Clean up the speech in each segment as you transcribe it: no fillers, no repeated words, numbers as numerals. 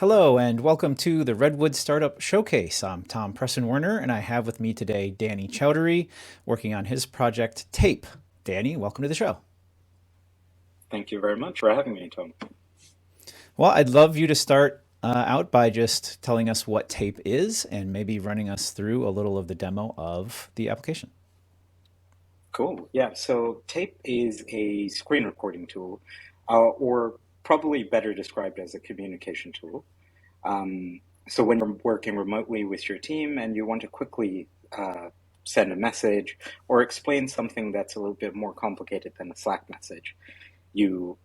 Hello and welcome to the Redwood Startup Showcase. I'm Tom Preston-Werner and I have with me today Danny Choudhury working on his project Tape. Danny, welcome to the show. Thank you very much for having me, Tom. Well, I'd love you to start out by just telling us what Tape is and maybe running us through a little of the demo of the application. Cool. Yeah, so Tape is a screen recording tool, or probably better described as a communication tool. So when you're working remotely with your team and you want to quickly send a message or explain something that's a little bit more complicated than a Slack message, you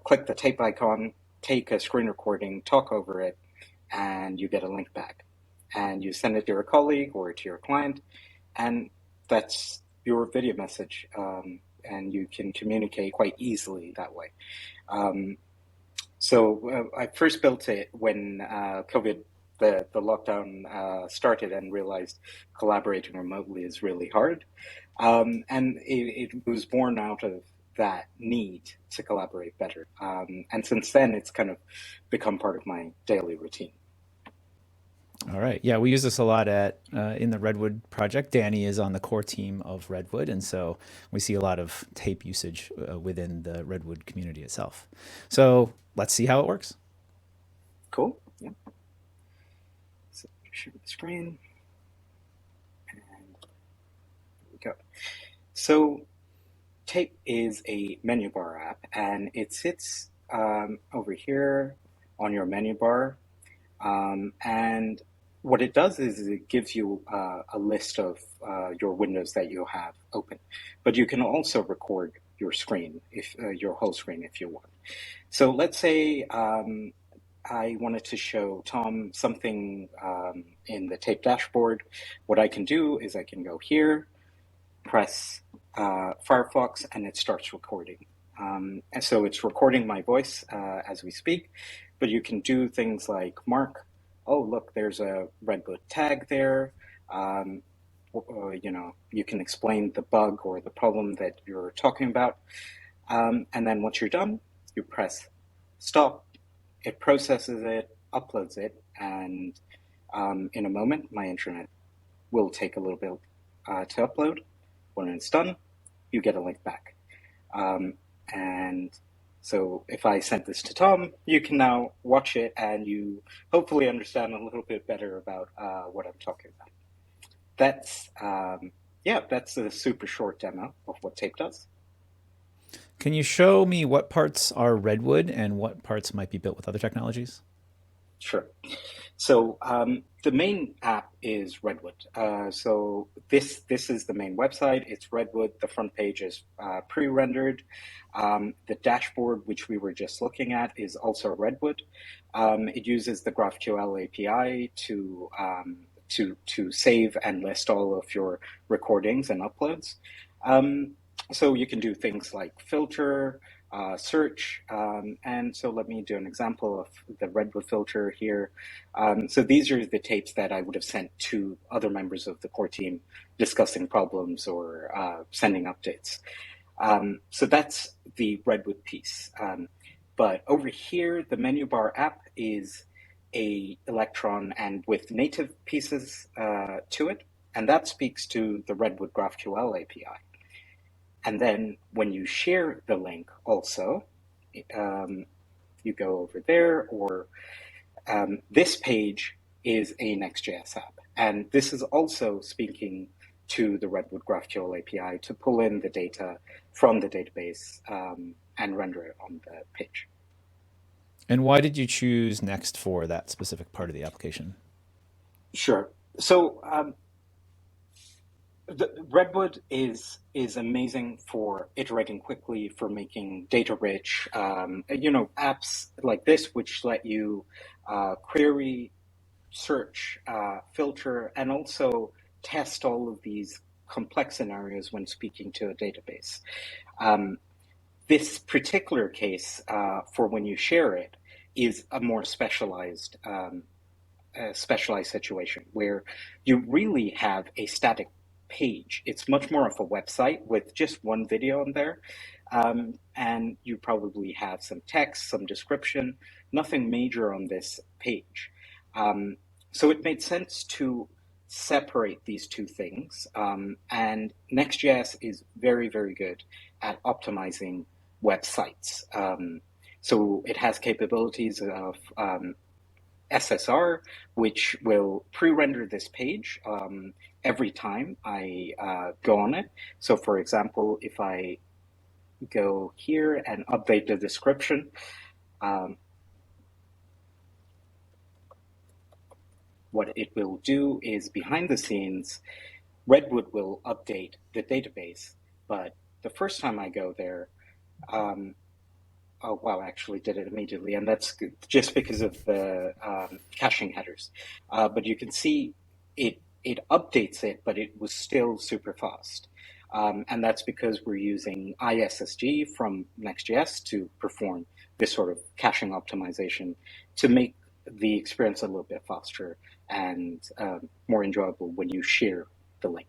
click the Tape icon, take a screen recording, talk over it, and you get a link back. And you send it to your colleague or to your client, and that's your video message, and you can communicate quite easily that way. So I first built it when COVID, the lockdown started, and realized collaborating remotely is really hard. And it was born out of that need to collaborate better. And since then, it's kind of become part of my daily routine. All right. Yeah, we use this a lot in the Redwood project. Danny is on the core team of Redwood, and so we see a lot of tape usage within the Redwood community itself. So let's see how it works. Cool. Yeah. So share the screen, and there we go. So Tape is a menu bar app, and it sits over here on your menu bar, and what it does is it gives you a list of your windows that you have open, but you can also record your screen, if your whole screen, if you want. So let's say I wanted to show Tom something in the Tape dashboard. What I can do is I can go here, press Firefox, and it starts recording. And so it's recording my voice as we speak, but you can do things like mark, oh, look, there's a Redwood tag there. You can explain the bug or the problem that you're talking about. And then once you're done, you press stop. It processes it, uploads it, and in a moment, my internet will take a little bit to upload. When it's done, you get a link back. And so if I sent this to Tom, you can now watch it and you hopefully understand a little bit better about what I'm talking about. That's a super short demo of what Tape does. Can you show me what parts are Redwood and what parts might be built with other technologies? Sure. So the main app is Redwood. So this is the main website. It's Redwood. The front page is pre-rendered. The dashboard, which we were just looking at, is also Redwood. It uses the GraphQL API to save and list all of your recordings and uploads. So you can do things like filter, search, and so let me do an example of the Redwood filter here. So these are the tapes that I would have sent to other members of the core team discussing problems or sending updates. So that's the Redwood piece. But over here, the menu bar app is a Electron and with native pieces to it, and that speaks to the Redwood GraphQL API. And then when you share the link also, you go over there, or this page is a Next.js app. And this is also speaking to the Redwood GraphQL API to pull in the data from the database and render it on the page. And why did you choose Next for that specific part of the application? Sure. So the Redwood is amazing for iterating quickly, for making data rich, apps like this, which let you query, search, filter, and also test all of these complex scenarios when speaking to a database. This particular case for when you share it is a more specialized situation where you really have a static page. It's much more of a website with just one video on there. And you probably have some text, some description, nothing major on this page. So it made sense to separate these two things. And Next.js is very, very good at optimizing websites. So it has capabilities of SSR, which will pre-render this page every time I go on it. So for example, if I go here and update the description, what it will do is behind the scenes, Redwood will update the database, but the first time I go there, oh wow, I actually did it immediately, and that's just because of the caching headers. But you can see it updates it, but it was still super fast. And that's because we're using ISSG from Next.js to perform this sort of caching optimization to make the experience a little bit faster and more enjoyable when you share the link.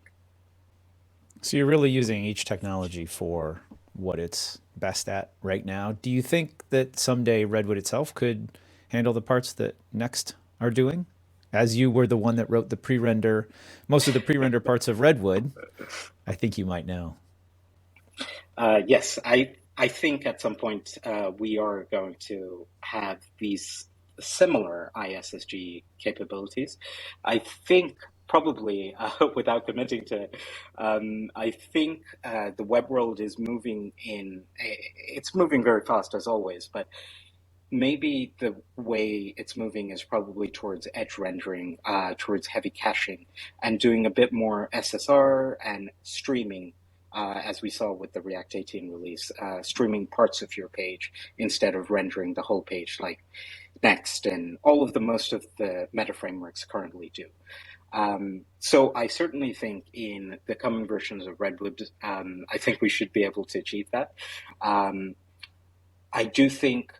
So you're really using each technology for what it's best at right now. Do you think that someday Redwood itself could handle the parts that Next are doing? As you were the one that wrote the pre-render, most of the pre-render parts of Redwood, I think you might know. Yes, I think at some point we are going to have these similar ISSG capabilities. I think probably, without committing to it, I think the web world is moving it's moving very fast as always, but maybe the way it's moving is probably towards edge rendering, towards heavy caching, and doing a bit more SSR and streaming, as we saw with the React 18 release, streaming parts of your page instead of rendering the whole page like Next and all of the most of the meta frameworks currently do. So I certainly think in the coming versions of Redwood, I think we should be able to achieve that. I do think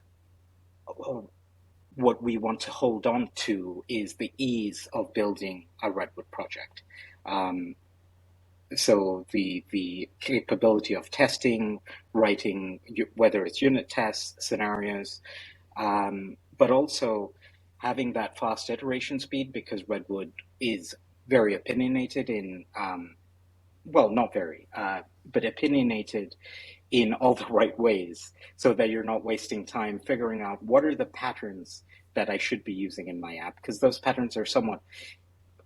what we want to hold on to is the ease of building a Redwood project. So the capability of testing, writing, whether it's unit tests, scenarios, but also having that fast iteration speed, because Redwood is very opinionated in, well, not very, but opinionated in all the right ways, so that you're not wasting time figuring out what are the patterns that I should be using in my app, because those patterns are somewhat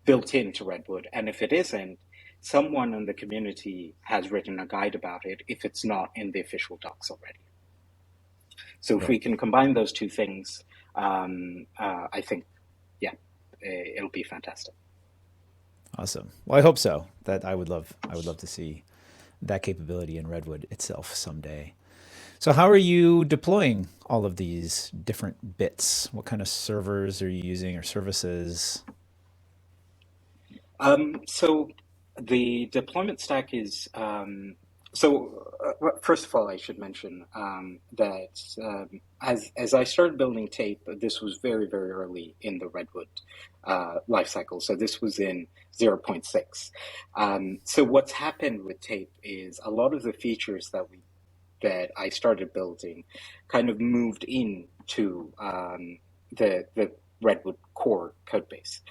built into Redwood. And if it isn't, someone in the community has written a guide about it if it's not in the official docs already. So if we can combine those two things, I think, yeah, it'll be fantastic. Awesome. Well, I hope so. That I would love to see that capability in Redwood itself someday. So how are you deploying all of these different bits? What kind of servers are you using or services? So the deployment stack is first of all, I should mention that as I started building Tape, this was very, very early in the Redwood lifecycle. So this was in 0.6. So what's happened with Tape is a lot of the features that I started building kind of moved into the Redwood core code base,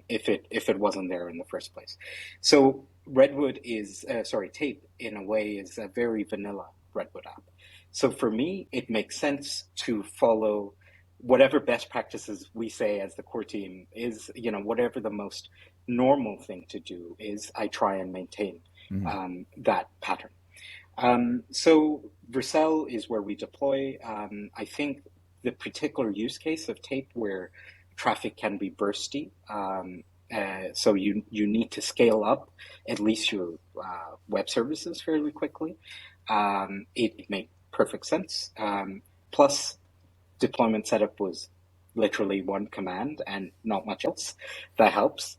if it wasn't there in the first place. So Redwood is Tape in a way is a very vanilla Redwood app. So for me, it makes sense to follow whatever best practices we say as the core team is. Whatever the most normal thing to do is, I try and maintain that pattern. So Vercel is where we deploy. I think the particular use case of Tape where traffic can be bursty, so you need to scale up at least your web services fairly quickly. It made perfect sense. Plus, deployment setup was literally one command and not much else. That helps.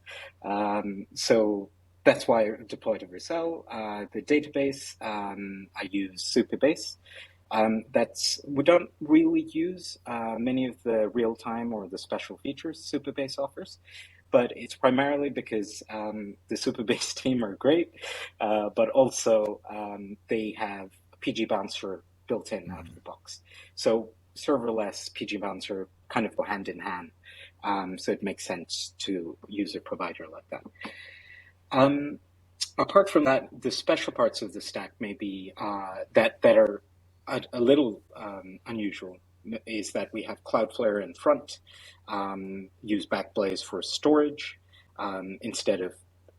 So that's why I deployed to Vercel. The database, I use Supabase. We don't really use many of the real-time or the special features Supabase offers, but it's primarily because the Supabase team are great, but also they have PG Bouncer built in out of the box. So serverless PG Bouncer kind of go hand in hand. So it makes sense to use a provider like that. Apart from that, the special parts of the stack may be that are a little unusual is that we have Cloudflare in front, use Backblaze for storage instead of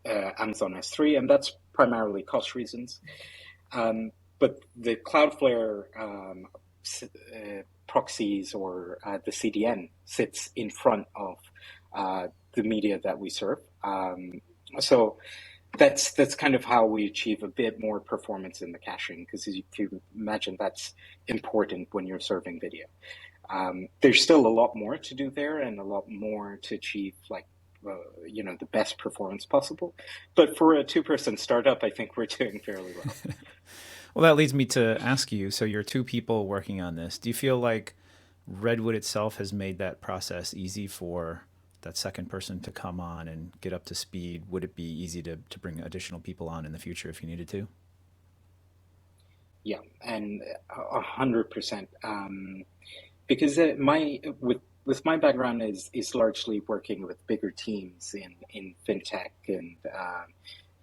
Amazon S3, and that's primarily cost reasons. But the Cloudflare proxies or the CDN sits in front of the media that we serve. So that's kind of how we achieve a bit more performance in the caching, because if you imagine, that's important when you're serving video. There's still a lot more to do there and a lot more to achieve, like, the best performance possible. But for a two-person startup, I think we're doing fairly well. Well, that leads me to ask you, so you're two people working on this. Do you feel like Redwood itself has made that process easy for that second person to come on and get up to speed? Would it be easy to bring additional people on in the future if you needed to? Yeah, and 100%. Because with my background is largely working with bigger teams in fintech and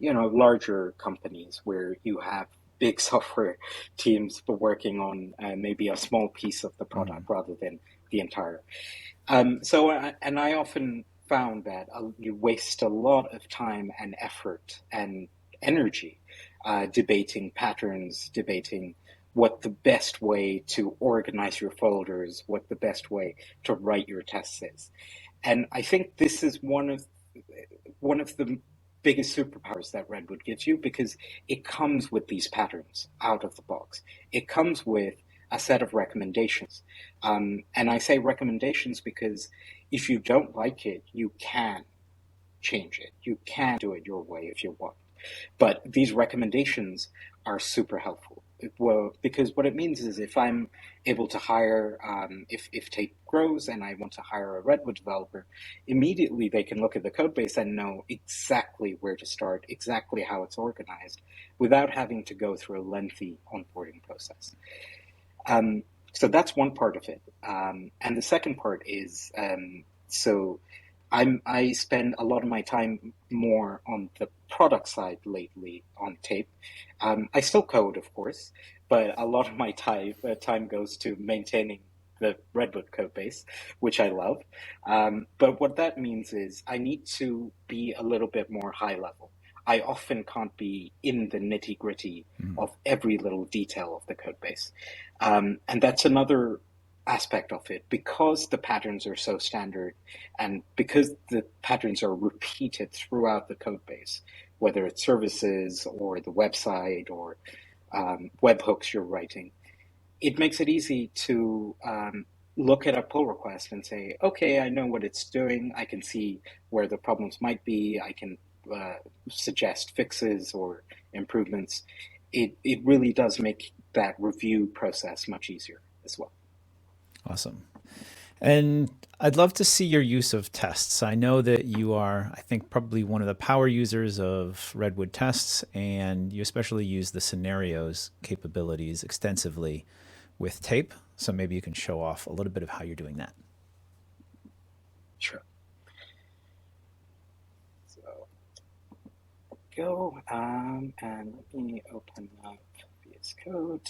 larger companies where you have big software teams but working on maybe a small piece of the product rather than the entire. And I often found that you waste a lot of time and effort and energy debating patterns, debating what the best way to organize your folders, what the best way to write your tests is. And I think this is one of the biggest superpowers that Redwood gives you, because it comes with these patterns out of the box. It comes with a set of recommendations. And I say recommendations because if you don't like it, you can change it. You can do it your way if you want. But these recommendations are super helpful. Well, because what it means is if I'm able to hire, if Tape grows and I want to hire a Redwood developer, immediately they can look at the code base and know exactly where to start, exactly how it's organized, without having to go through a lengthy onboarding process. So that's one part of it. And the second part is, I spend a lot of my time more on the product side lately on Tape. I still code, of course, but a lot of my time goes to maintaining the Redwood code base, which I love. But what that means is I need to be a little bit more high level. I often can't be in the nitty gritty of every little detail of the code base. And that's another aspect of it, because the patterns are so standard and because the patterns are repeated throughout the code base, whether it's services or the website or webhooks you're writing, it makes it easy to look at a pull request and say, okay, I know what it's doing. I can see where the problems might be. I can suggest fixes or improvements. It really does make that review process much easier as well. Awesome. And I'd love to see your use of tests. I know that you are, I think, probably one of the power users of Redwood tests, and you especially use the scenarios capabilities extensively with Tape. So maybe you can show off a little bit of how you're doing that. Sure. So go and let me open up VS Code.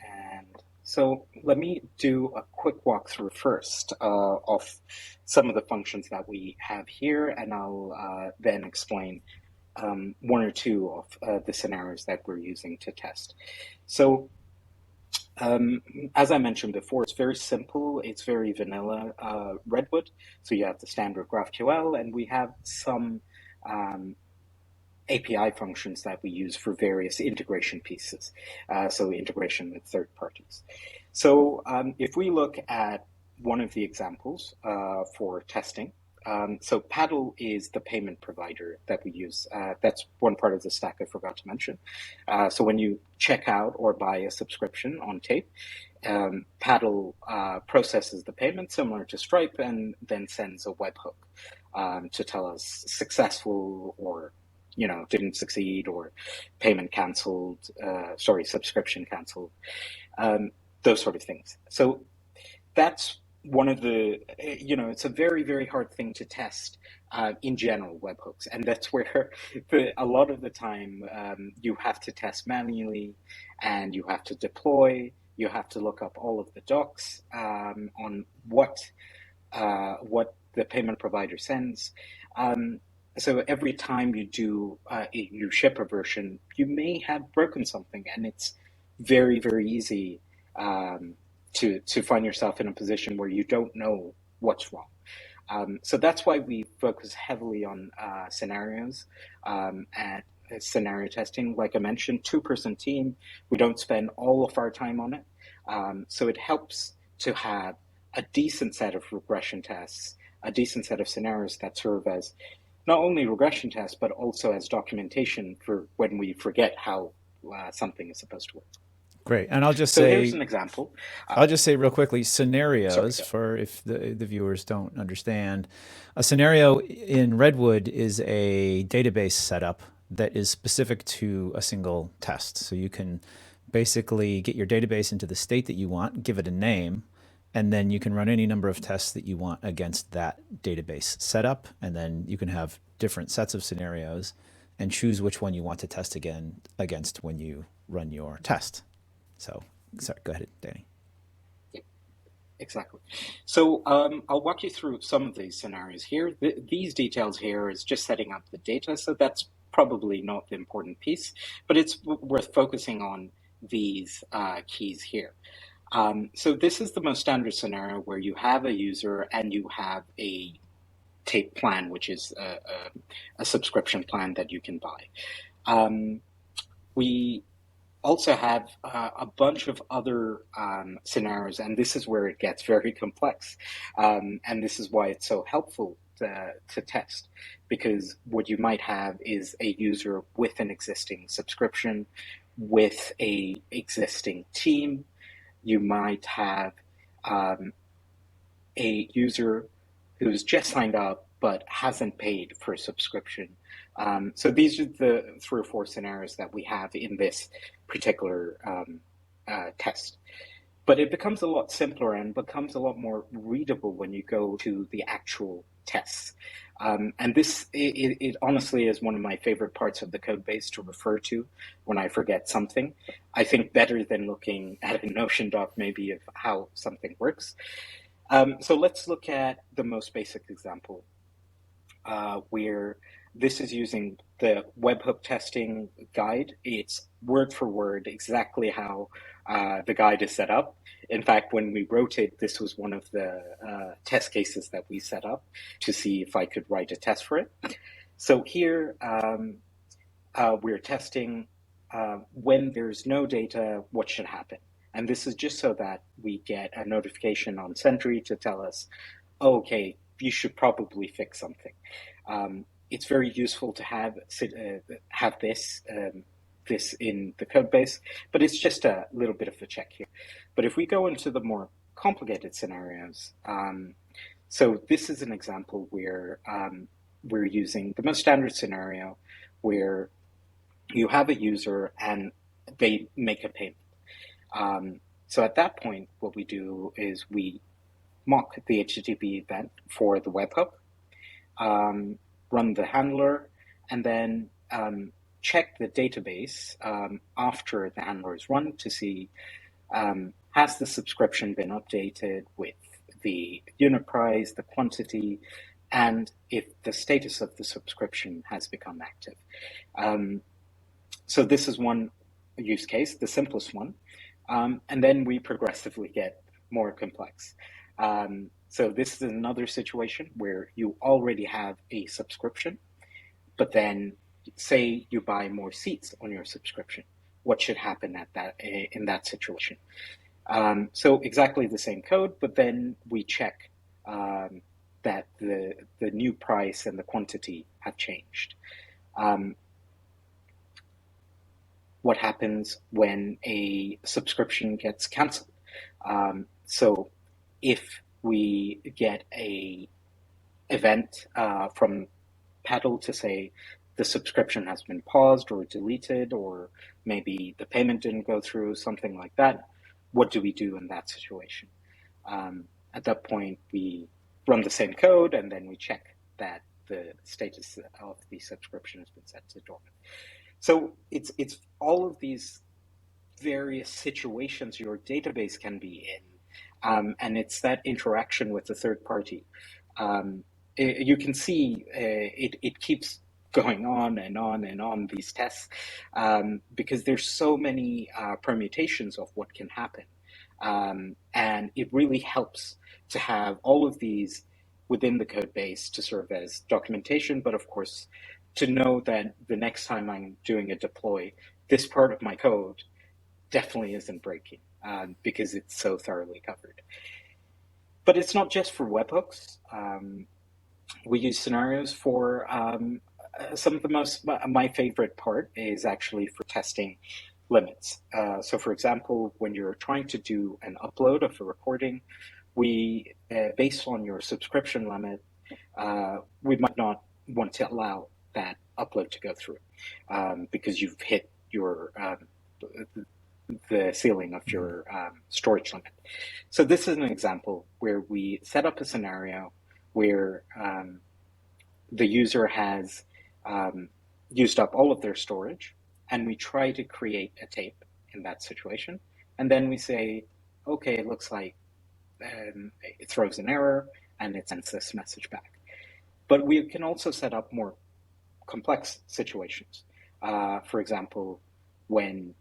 And so let me do a quick walkthrough first of some of the functions that we have here, and I'll then explain one or two of the scenarios that we're using to test. So as I mentioned before, it's very simple. It's very vanilla Redwood. So you have the standard GraphQL, and we have some API functions that we use for various integration pieces, so integration with third parties. So if we look at one of the examples for testing, so Paddle is the payment provider that we use. That's one part of the stack I forgot to mention. So when you check out or buy a subscription on Tape, Paddle processes the payment similar to Stripe and then sends a webhook to tell us successful or didn't succeed, or payment canceled, subscription canceled, those sort of things. So that's one of the, it's a very, very hard thing to test in general, webhooks. And that's where a lot of the time you have to test manually, and you have to deploy, you have to look up all of the docs on what the payment provider sends. So every time you ship a version, you may have broken something, and it's very, very easy to find yourself in a position where you don't know what's wrong. So that's why we focus heavily on scenarios and scenario testing. Like I mentioned, 2-person team. We don't spend all of our time on it. So it helps to have a decent set of regression tests, a decent set of scenarios that serve as not only regression tests, but also as documentation for when we forget how something is supposed to work. Great. And I'll just So say, here's an example. I'll just say real quickly, scenarios, Sorry, for if the viewers don't understand. A scenario in Redwood is a database setup that is specific to a single test. So you can basically get your database into the state that you want, give it a name, and then you can run any number of tests that you want against that database setup. And then you can have different sets of scenarios and choose which one you want to test against when you run your test. So, sorry, go ahead, Danny. Exactly. So I'll walk you through some of these scenarios here. These details here is just setting up the data, so that's probably not the important piece, but it's worth focusing on these keys here. So this is the most standard scenario where you have a user and you have a tape plan, which is a subscription plan that you can buy. We also have a bunch of other scenarios, and this is where it gets very complex. And this is why it's so helpful to test, because what you might have is a user with an existing subscription, with a existing team. You might have a user who's just signed up but hasn't paid for a subscription. So these are the 3 or 4 scenarios that we have in this particular test. But it becomes a lot simpler and becomes a lot more readable when you go to the actual tests. And this, it honestly is one of my favorite parts of the code base to refer to when I forget something. I think better than looking at a Notion doc maybe of how something works. So let's look at the most basic example, where this is using the webhook testing guide. It's word for word exactly how the guide is set up. In fact, when we wrote it, this was one of the test cases that we set up to see if I could write a test for it. So here we're testing when there's no data, what should happen? And this is just so that we get a notification on Sentry to tell us, oh, okay, you should probably fix something. It's very useful to have this in the code base, but it's just a little bit of a check here. But if we go into the more complicated scenarios, so this is an example where we're using the most standard scenario where you have a user and they make a payment. So at that point, what we do is we mock the HTTP event for the webhook, run the handler, and then check the database after the handler is run to see has the subscription been updated with the unit price, the quantity, and if the status of the subscription has become active. So this is one use case, the simplest one. And then we progressively get more complex. So this is another situation where you already have a subscription, but then say you buy more seats on your subscription. What should happen in that situation? So exactly the same code, but then we check that the new price and the quantity have changed. What happens when a subscription gets canceled? So if we get a event from Paddle to say the subscription has been paused or deleted, or maybe the payment didn't go through, something like that. What do we do in that situation? At that point, we run the same code, and then we check that the status of the subscription has been set to dormant. So it's all of these various situations your database can be in, and it's that interaction with the third party. You can see it keeps going on and on and on, these tests, because there's so many permutations of what can happen. And it really helps to have all of these within the code base to serve as documentation, but of course, to know that the next time I'm doing a deploy, this part of my code definitely isn't breaking, because it's so thoroughly covered. But it's not just for webhooks. We use scenarios for some of the most, my favorite part is actually for testing limits. So for example, when you're trying to do an upload of a recording, we, based on your subscription limit, we might not want to allow that upload to go through, because you've hit your the ceiling of your storage limit. So this is an example where we set up a scenario where the user has used up all of their storage, and we try to create a tape in that situation. And then we say, okay, it looks like it throws an error and it sends this message back. But we can also set up more complex situations. For example, when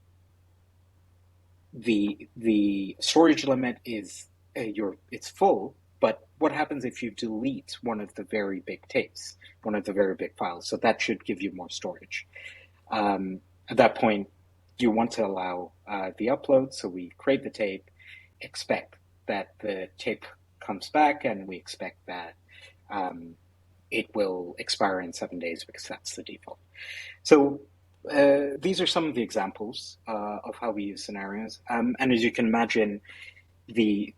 the storage limit is it's full, but what happens if you delete one of the very big tapes, one of the very big files? So that should give you more storage. At that point, you want to allow the upload, so we create the tape, expect that the tape comes back, and we expect that it will expire in 7 days because that's the default. So these are some of the examples of how we use scenarios. And as you can imagine, the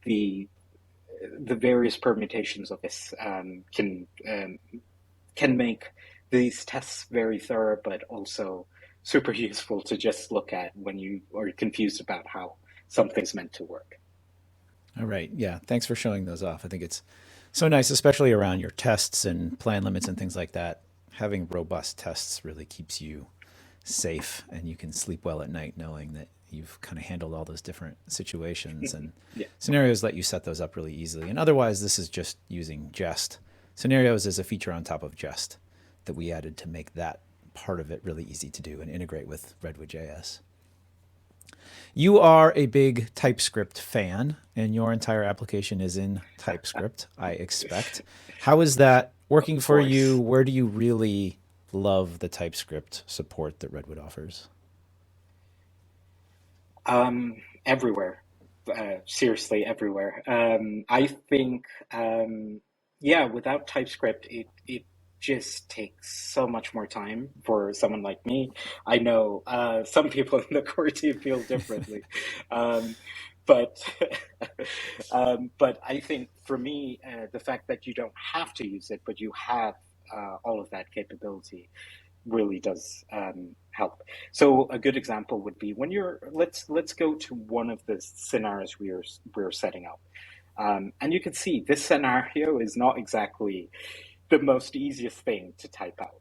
various permutations of this can make these tests very thorough, but also super useful to just look at when you are confused about how something's meant to work. All right. Yeah. Thanks for showing those off. I think it's so nice, especially around your tests and plan limits and things like that. Having robust tests really keeps you safe, and you can sleep well at night knowing that you've kind of handled all those different situations, and scenarios let you set those up really easily. And otherwise, this is just using Jest. Scenarios is a feature on top of Jest that we added to make that part of it really easy to do and integrate with RedwoodJS. You are a big TypeScript fan, and your entire application is in TypeScript, I expect. How is that working for you? Where do you really love the TypeScript support that Redwood offers? Everywhere. Seriously, everywhere. I think, without TypeScript, it just takes so much more time for someone like me. I know some people in the core team feel differently, but but I think for me, the fact that you don't have to use it, but you have all of that capability, really does help. So a good example would be when you're let's go to one of the scenarios we're setting up, and you can see this scenario is not exactly the most easiest thing to type out.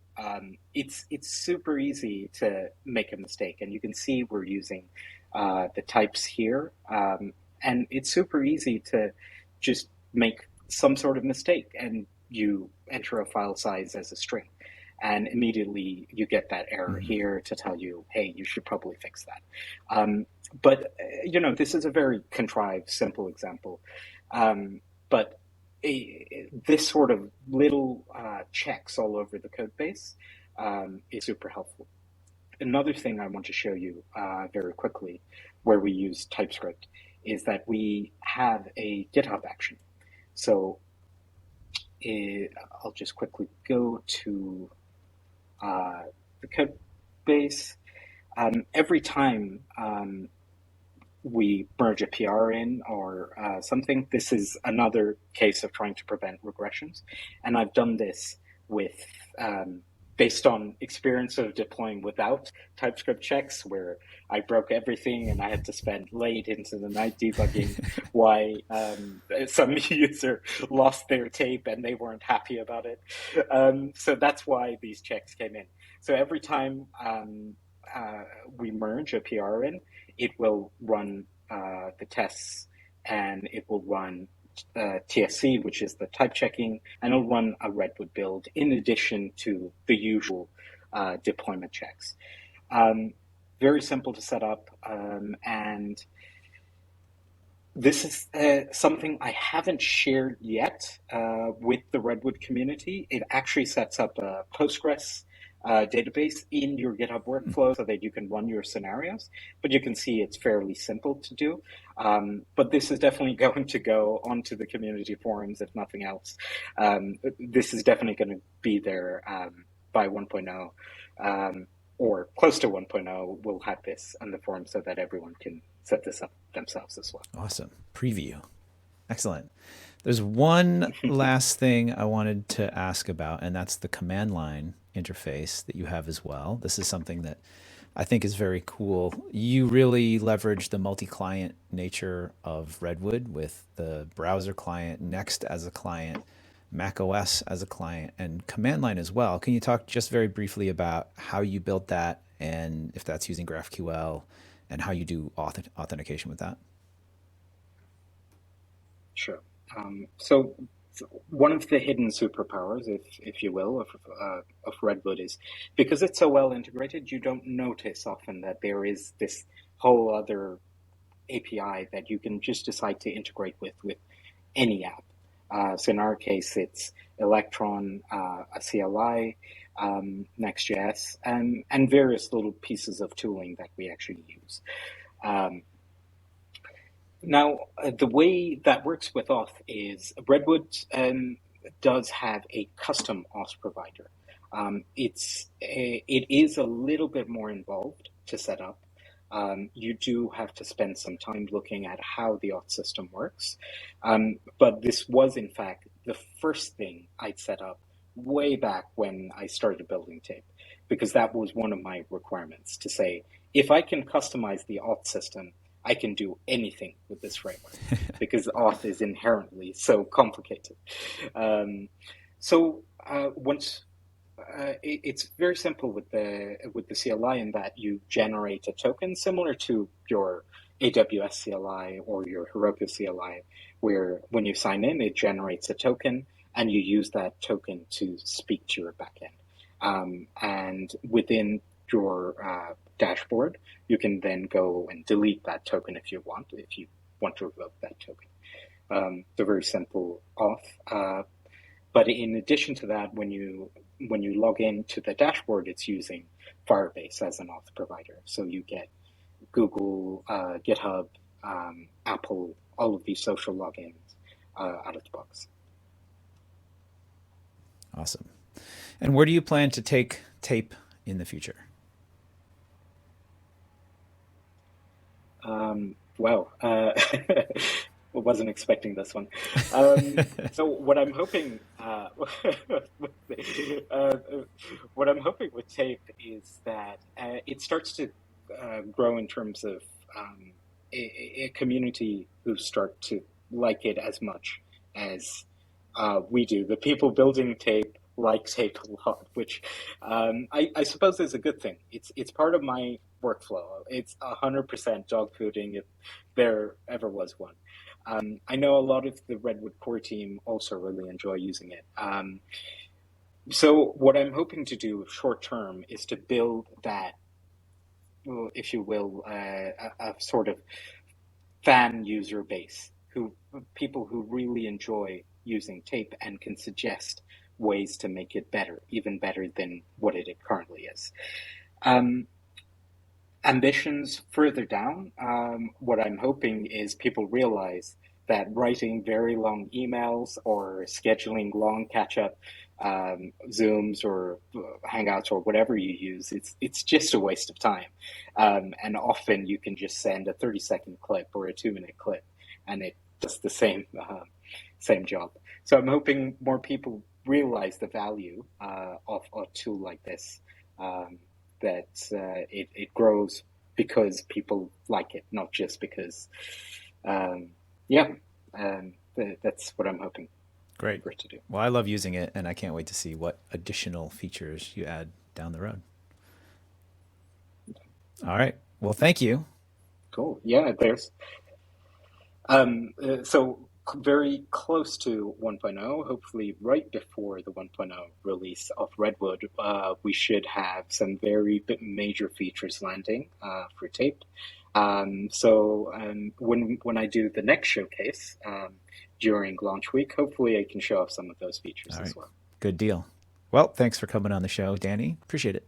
It's super easy to make a mistake, and you can see we're using the types here, and it's super easy to just make some sort of mistake, and you enter a file size as a string, and immediately you get that error here to tell you, hey, you should probably fix that. But this is a very contrived, simple example, but this sort of little checks all over the code base is super helpful. Another thing I want to show you very quickly where we use TypeScript is that we have a GitHub action. So I'll just quickly go to the code base. Every time we merge a PR in or something, this is another case of trying to prevent regressions. And I've done this with based on experience of deploying without TypeScript checks, where I broke everything and I had to spend late into the night debugging why some user lost their tape and they weren't happy about it. So that's why these checks came in. So every time we merge a PR in, it will run the tests, and it will run TSC, which is the type checking, and it'll run a Redwood build in addition to the usual deployment checks. Very simple to set up, and this is something I haven't shared yet with the Redwood community. It actually sets up a Postgres database in your GitHub workflow so that you can run your scenarios, but you can see it's fairly simple to do. But this is definitely going to go onto the community forums, if nothing else. This is definitely going to be there by 1.0, or close to 1.0. We'll have this on the forum so that everyone can set this up themselves as well. Awesome. Preview. Excellent. There's one last thing I wanted to ask about, and that's the command line interface that you have as well. This is something that I think is very cool. You really leverage the multi-client nature of Redwood with the browser client, Next as a client, macOS as a client, and command line as well. Can you talk just very briefly about how you built that, and if that's using GraphQL, and how you do authentication with that? Sure. So one of the hidden superpowers, if you will, of Redwood is because it's so well integrated, you don't notice often that there is this whole other API that you can just decide to integrate with any app. So in our case, it's Electron, a CLI, NextJS, and various little pieces of tooling that we actually use. Now, the way that works with auth is Redwood does have a custom auth provider. It is a little bit more involved to set up. You do have to spend some time looking at how the auth system works. But this was, in fact, the first thing I'd set up way back when I started building Tape, because that was one of my requirements to say, if I can customize the auth system, I can do anything with this framework because auth is inherently so complicated. It's very simple with the CLI in that you generate a token similar to your AWS CLI or your Heroku CLI, where when you sign in, it generates a token and you use that token to speak to your backend. And within your dashboard, you can then go and delete that token if you want to revoke that token. It's a very simple auth. But in addition to that, when you log into the dashboard, it's using Firebase as an auth provider. So you get Google, GitHub, Apple, all of these social logins out of the box. Awesome. And where do you plan to take Tape in the future? Wasn't expecting this one. So what I'm hoping, with Tape is that it starts to grow in terms of a community who start to like it as much as we do. The people building Tape like Tape a lot, which I suppose is a good thing. It's part of my workflow. It's 100% dog fooding if there ever was one. I know a lot of the Redwood core team also really enjoy using it. So what I'm hoping to do short term is to build that, if you will, a sort of fan user base, people who really enjoy using Tape and can suggest ways to make it better, even better than what it currently is. Ambitions further down, what I'm hoping is people realize that writing very long emails or scheduling long catch-up Zooms or Hangouts or whatever you use, it's just a waste of time. And often you can just send a 30-second clip or a 2-minute clip, and it does the same job. So I'm hoping more people realize the value of a tool like this, that it grows because people like it, not just because, yeah, that's what I'm hoping Great. for it to do. Well, I love using it, and I can't wait to see what additional features you add down the road. All right. Well, thank you. Cool. Yeah, so very close to 1.0, hopefully right before the 1.0 release of Redwood, we should have some very major features landing for tape. When I do the next showcase during launch week, hopefully I can show off some of those features All as right. well. Good deal. Well, thanks for coming on the show, Danny. Appreciate it.